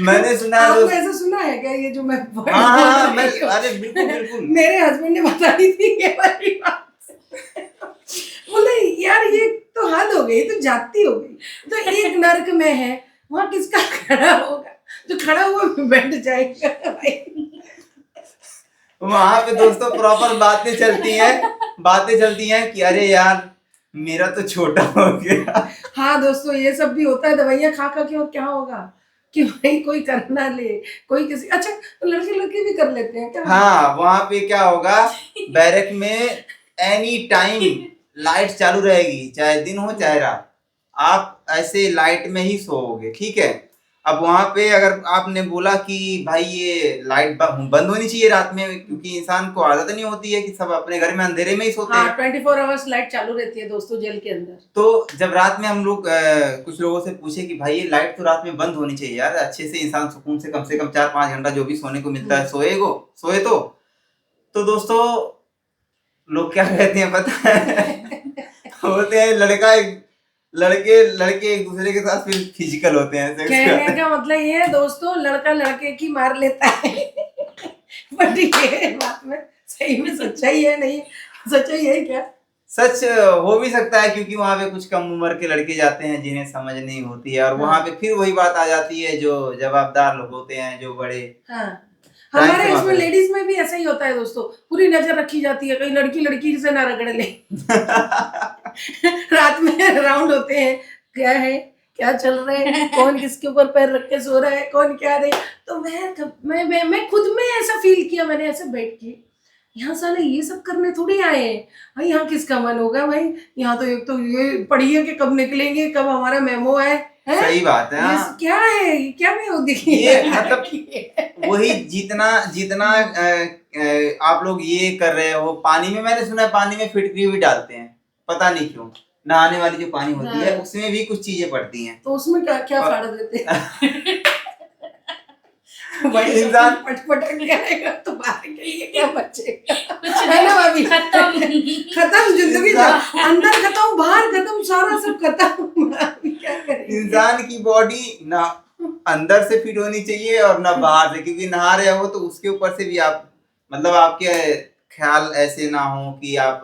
Speaker 3: मैंने सुना है,
Speaker 1: आपको ऐसा सुना है क्या ये जो मैं
Speaker 3: अरे बिल्कुल
Speaker 1: मेरे हस्बैंड ने बताई थी ये वाली बात। बोले यार ये तो हद हो गई, तो जाती हो गई, तो एक नर्क में है, वहाँ किसका खड़ा होगा, जो खड़ा हुआ बैठ जाएगा भाई।
Speaker 3: वहां पे दोस्तों प्रॉपर बातें चलती हैं कि अरे यार मेरा तो छोटा हो गया।
Speaker 1: हाँ दोस्तों ये सब भी होता है, दवाइयाँ खा के और क्या होगा कि भाई कोई कर ना ले, कोई किसी, अच्छा तो लड़के भी कर लेते हैं क्या?
Speaker 3: हाँ वहां पे क्या होगा, बैरक में एनी टाइम लाइट चालू रहेगी, चाहे दिन हो चाहे रात, आप ऐसे लाइट में ही सोओगे, ठीक है। अब वहां पे अगर आपने बोला कि भाई ये लाइट बंद होनी चाहिए रात में, क्योंकि इंसान को आदत नहीं होती है कि सब अपने घर में अंधेरे में ही सोते हैं।
Speaker 1: हाँ 24 आवर्स लाइट चालू रहती है दोस्तों जेल के अंदर।
Speaker 3: तो जब रात में हम लोग कुछ लोगों से पूछे कि भाई ये लाइट तो रात में बंद होनी चाहिए यार, अच्छे से इंसान सुकून से कम 4-5 घंटा जो भी सोने को मिलता है सोए तो दोस्तों लोग क्या कहते हैं पता है होते हैं लड़के एक दूसरे के साथ फिर फिजिकल होते हैं।
Speaker 1: कहने का मतलब ये है दोस्तों, लड़का लड़के की मार लेता है बट ये बात में सही में सच्चाई है नहीं, सच्चाई है क्या?
Speaker 3: सच हो भी सकता है, क्योंकि वहां पे कुछ कम उम्र के लड़के जाते हैं जिन्हें समझ नहीं होती है, और वहां पे फिर वही बात आ जाती है जो जवाबदार लोग होते हैं, जो बड़े।
Speaker 1: हाँ हमारे इसमें लेडीज में भी ऐसा ही होता है दोस्तों, पूरी नजर रखी जाती है कहीं लड़की से ना रगड़ ले रात में राउंड होते हैं, क्या है क्या चल रहा है, कौन किसके ऊपर पैर रख के सो रहा है, कौन क्या नहीं। तो मैं खुद में ऐसा फील किया, मैंने ऐसे बैठ के यहाँ साले ये सब करने थोड़ी आए हैं भाई, यहाँ किसका मन होगा भाई, यहाँ तो एक तो ये पढ़िए कि कब निकलेंगे, कब हमारा मेमो है।
Speaker 3: सही बात है।
Speaker 1: ये क्या है, क्या में होती
Speaker 3: ये मतलब वही जितना आप लोग ये कर रहे हो, पानी में मैंने सुना है पानी में फिटकरी भी डालते हैं, पता नहीं क्यों, नहाने वाली जो पानी होती है उसमें भी कुछ चीजें पड़ती हैं,
Speaker 1: तो उसमें क्या क्या फाड़ देते हैं
Speaker 3: इंसान
Speaker 1: पटपटक जाएगा तो बाहर के लिए क्या बचेगा, है ना भाभी? खत्म जिंदगी, अंदर खत्म बाहर खत्म, सारा सब खत्म। क्या करें?
Speaker 3: इंसान की बॉडी ना अंदर से फिट होनी चाहिए और ना बाहर से, क्योंकि नहा रहे हो तो उसके ऊपर से भी आप मतलब आपके ख्याल ऐसे ना हो कि आप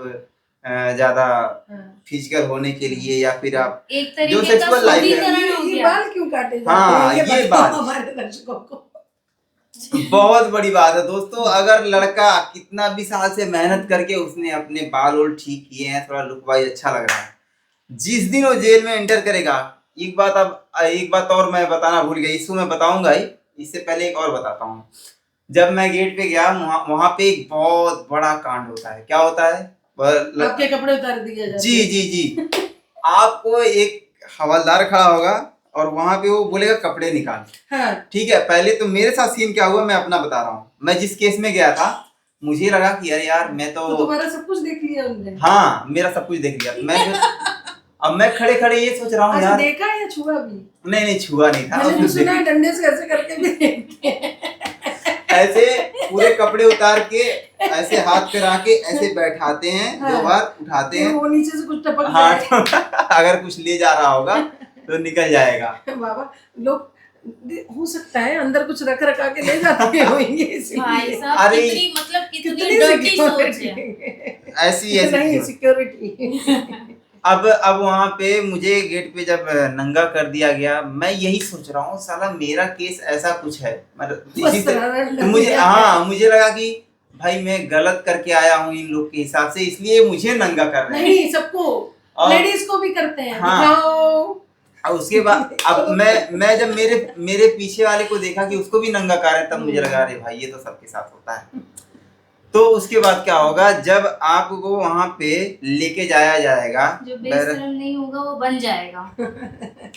Speaker 3: ज्यादा फिजिकल होने के लिए, या फिर आप
Speaker 2: एक
Speaker 3: जो सेक्सुअल लाइफ है।
Speaker 1: ये बाल क्यों काटे जाते
Speaker 3: हाँ,
Speaker 1: हैं?
Speaker 3: ये बात
Speaker 1: हमारे दर्शकों को
Speaker 3: बहुत बड़ी बात है दोस्तों। अगर लड़का कितना भी साल से मेहनत करके उसने अपने बाल और ठीक किए हैं, थोड़ा लुक वाइज अच्छा लग रहा है, जिस दिन वो जेल में एंटर करेगा, एक बात और मैं बताना भूल गया, इसको मैं बताऊंगा ही, इससे पहले एक और बताता हूँ। जब मैं गेट पे गया वहां पे एक बहुत बड़ा कांड होता है। क्या होता है?
Speaker 1: आपके कपड़े उतार दिए जाते हैं।
Speaker 3: जी आपको एक हवलदार खड़ा होगा और वहां पे वो बोलेगा कपड़े निकाल।
Speaker 1: हाँ।
Speaker 3: ठीक है, पहले तो मेरे साथ सीन क्या हुआ मैं अपना बता रहा हूँ। मैं जिस केस में गया था मुझे लगा कि अरे यार मैं तो
Speaker 1: तुम्हारा सब कुछ देख लिया उन्होंने।
Speaker 3: हाँ, मेरा सब कुछ देख लिया। अब मैं खड़े खड़े ये सोच रहा हूँ यार,
Speaker 1: देखा या छुआ भी?
Speaker 3: नहीं छुआ नहीं था।
Speaker 1: मैंने सुना है डंडे से ऐसे करके भी देखते हैं।
Speaker 3: ऐसे पूरे कपड़े उतार के ऐसे हाथ पे रख के ऐसे बैठाते हैं,
Speaker 1: हाँ।
Speaker 3: 2 बार उठाते हैं,
Speaker 1: वो नीचे से कुछ टपक
Speaker 3: हाँ
Speaker 1: जाए।
Speaker 3: अगर कुछ ले जा रहा होगा तो निकल जाएगा।
Speaker 1: बाबा लोग हो सकता है अंदर कुछ रख रखा के ले जाते होंगे इसलिए।
Speaker 3: अरे
Speaker 2: कितनी डर्टी सोच है।
Speaker 3: ऐसी
Speaker 1: नहीं सिक्योरिटी।
Speaker 3: अब वहां पे मुझे गेट पे जब नंगा कर दिया गया, मैं यही सोच रहा हूँ साला मेरा केस ऐसा कुछ है, तो मुझे लगा कि भाई मैं गलत करके आया हूँ इन लोग के हिसाब से, इसलिए मुझे नंगा कर रहे हैं।
Speaker 1: नहीं सबको, लेडीज को भी करते हैं।
Speaker 3: हाँ। और उसके बाद अब मैं जब मेरे पीछे वाले को देखा कि उसको भी नंगा कर रहे हैं, तब मुझे लगा अरे भाई ये तो सबके साथ होता है। तो उसके बाद क्या होगा, जब आपको वहां पे लेके जाया जाएगा,
Speaker 2: जो बेशरम नहीं होगा वो बन जाएगा।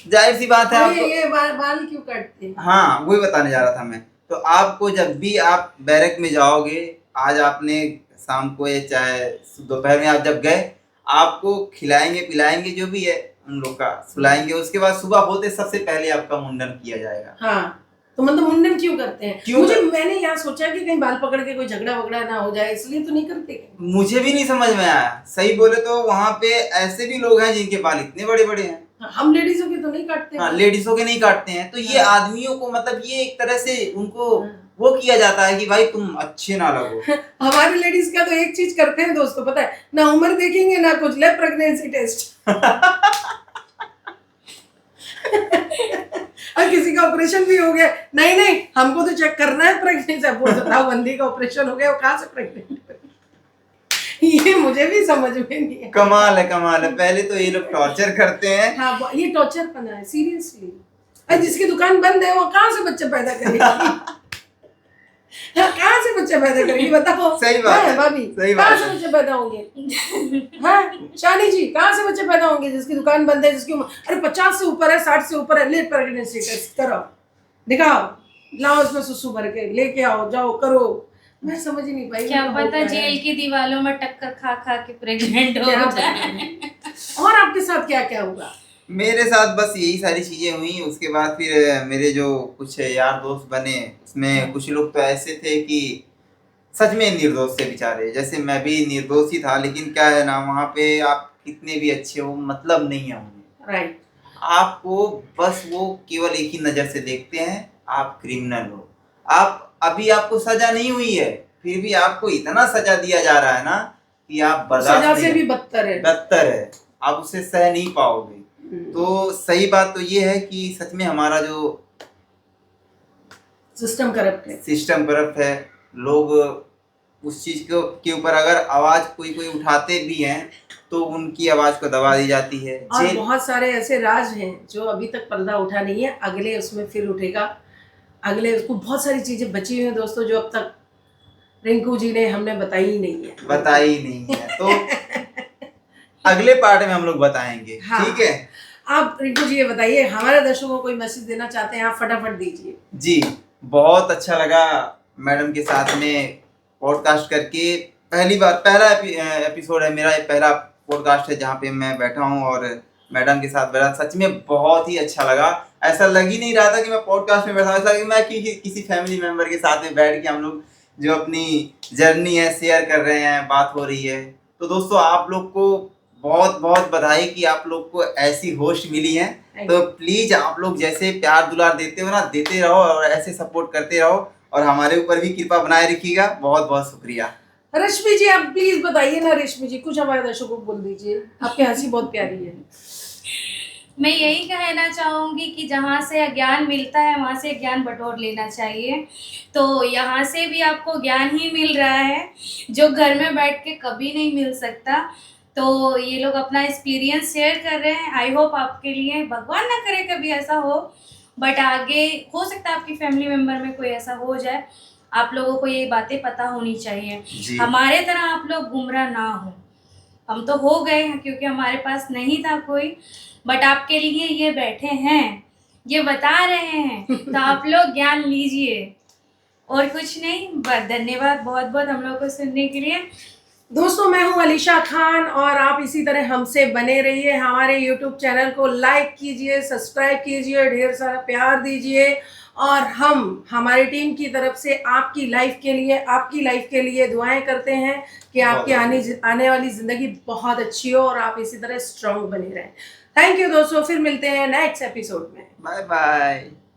Speaker 3: जाहिर सी बात है।
Speaker 1: ये बाल क्यों काटते हैं?
Speaker 3: हाँ वही बताने जा रहा था मैं। तो आपको जब भी आप बैरक में जाओगे, आज आपने शाम को या चाहे दोपहर में आप जब गए, आपको खिलाएंगे पिलाएंगे जो भी है उन लोग का, सुलाएंगे। उसके बाद सुबह होते सबसे पहले आपका मुंडन किया जाएगा।
Speaker 1: हाँ तो मतलब मुंडन क्यों करते हैं? मैंने यहाँ सोचा कि कहीं बाल पकड़ के कोई झगड़ा वगड़ा ना हो जाए, इसलिए तो नहीं करते।
Speaker 3: मुझे भी नहीं समझ में आया। सही बोले तो वहाँ पे ऐसे भी लोग हैं जिनके बाल इतने बड़े बड़े हैं।
Speaker 1: हम लेडीजों के तो नहीं काटते।
Speaker 3: हाँ, लेडीजों के नहीं काटते हैं। तो ये आदमियों को मतलब ये एक तरह से उनको वो किया जाता है कि भाई तुम अच्छे ना लगो।
Speaker 1: हमारे लेडीज का तो एक चीज करते हैं दोस्तों, पता है, ना उम्र देखेंगे ना कुछ, ले प्रेगनेंसी टेस्ट। और किसी का ऑपरेशन भी हो गया, नहीं हमको तो चेक करना है प्रेगनेंसी। अब वो बताओ बंदी का ऑपरेशन हो गया, वो कहाँ से प्रेग्नेंट? ये मुझे भी समझ में नहीं है।
Speaker 3: कमाल है पहले तो ये लोग टॉर्चर करते हैं।
Speaker 1: हाँ ये टॉर्चर पना है सीरियसली। अरे जिसकी दुकान बंद है वो कहाँ से बच्चे पैदा करेगी? कहाँ से बच्चे पैदा करेगी बताओ?
Speaker 3: सही बात है
Speaker 1: भाभी, कहाँ से बच्चे पैदा होंगे? हाँ शानी जी, कहाँ से बच्चे पैदा होंगे जिसकी दुकान बंद है, जिसकी उम्र अरे 50 से ऊपर है, 60 से ऊपर है, ले प्रेगनेंसी टेस्ट करो। दिखाओ, लाओ उसमें सुसु भर के लेके आओ, जाओ करो। मैं समझ ही नहीं पाई
Speaker 2: क्या
Speaker 1: ये हो
Speaker 2: पता
Speaker 1: है।
Speaker 2: जेल की दीवारों में टक्कर खा खा के प्रेग्नेंट हो
Speaker 1: क्या
Speaker 2: जाए।
Speaker 1: पता। और आपके साथ क्या क्या हुआ?
Speaker 3: मेरे साथ बस यही सारी चीजें हुई। उसके बाद फिर मेरे जो कुछ यार दोस्त बने, उसमें कुछ लोग तो ऐसे थे कि सच में निर्दोष थे बेचारे। जैसे मैं भी निर्दोष ही था, लेकिन क्या है ना, वहाँ पे आप कितने भी अच्छे हो, मतलब नहीं है उन्हें।
Speaker 1: राइट।
Speaker 3: आपको बस वो केवल एक ही नजर से देखते हैं, आप क्रिमिनल हो। आप अभी आपको सजा नहीं हुई है, फिर भी आपको इतना सजा दिया जा रहा है ना कि आप बर्दाश्त
Speaker 1: सजा
Speaker 3: नहीं
Speaker 1: से भी बदतर है।
Speaker 3: बदतर है, आप उसे सह नहीं पाओगे। तो सही बात तो ये है कि सच में हमारा जो
Speaker 1: सिस्टम करप्ट है।
Speaker 3: सिस्टम करप्ट है। लोग उस चीज को के ऊपर अगर आवाज कोई कोई उठाते भी हैं तो उनकी आवाज को दबा दी जाती है।
Speaker 1: और बहुत सारे ऐसे राज हैं जो अभी तक पर्दा उठा नहीं है, अगले उसमें फिर उठेगा। अगले उसको बहुत सारी चीजें बची हुई हैं दोस्तों, जो अब तक रिंकू जी ने हमने बताई ही नहीं है।
Speaker 3: बताई नहीं है, तो अगले पार्ट में हम लोग बताएंगे।
Speaker 1: हाँ।
Speaker 3: ठीक है,
Speaker 1: आप रिंकू जी ये बताइए, हमारे दर्शकों को कोई मैसेज देना चाहते हैं, आप फटाफट दीजिए।
Speaker 3: जी बहुत अच्छा लगा मैडम के साथ में पॉडकास्ट करके। पहली बार पहला एपिसोड है मेरा, ये पहला पॉडकास्ट है जहाँ पे मैं बैठा हूँ और मैडम के साथ बैठा। सच में बहुत ही अच्छा लगा। ऐसा लग ही नहीं रहा था कि मैं पॉडकास्ट में बैठा हूँ, ऐसा कि मैं किसी फैमिली मेंबर के साथ में बैठ के हम लोग जो अपनी जर्नी है शेयर कर रहे हैं, बात हो रही है। तो दोस्तों आप लोग को बहुत बहुत बधाई कि आप लोग को ऐसी होस्ट मिली है। तो प्लीज आप लोग जैसे प्यार दुलार देते हो ना, देते रहो और ऐसे सपोर्ट करते रहो और हमारे ऊपर भी कृपा बनाए रखिएगा। बहुत बहुत शुक्रिया।
Speaker 1: रश्मि जी आप प्लीज बताइए ना, रश्मि जी कुछ हमारे दर्शकों को बोल दीजिए, आपकी हंसी बहुत प्यारी है।
Speaker 2: मैं यही कहना चाहूँगी कि जहाँ से ज्ञान मिलता है वहाँ से ज्ञान बटोर लेना चाहिए। तो यहाँ से भी आपको ज्ञान ही मिल रहा है जो घर में बैठ के कभी नहीं मिल सकता। तो ये लोग अपना एक्सपीरियंस शेयर कर रहे हैं। आई होप आपके लिए, भगवान ना करे कभी ऐसा हो, बट आगे हो सकता है आपकी फैमिली मेम्बर में कोई ऐसा हो जाए। आप लोगों को ये बातें पता होनी चाहिए, हमारे तरह आप लोग गुमराह ना हो। हम तो हो गए हैं क्योंकि हमारे पास नहीं था कोई, बट आपके लिए ये बैठे हैं, ये बता रहे हैं, तो आप लोग ज्ञान लीजिए और कुछ नहीं। धन्यवाद बहुत बहुत हम लोग को सुनने के लिए।
Speaker 1: दोस्तों मैं हूं अलीशा खान और आप इसी तरह हमसे बने रहिए। हमारे YouTube चैनल को लाइक कीजिए, सब्सक्राइब कीजिए, ढेर सारा प्यार दीजिए और हम हमारी टीम की तरफ से आपकी लाइफ के लिए दुआएं करते हैं कि आपकी आने वाली ज़िंदगी बहुत अच्छी हो और आप इसी तरह स्ट्रांग बने रहें। थैंक यू दोस्तों, फिर मिलते हैं नेक्स्ट एपिसोड में।
Speaker 3: Bye bye.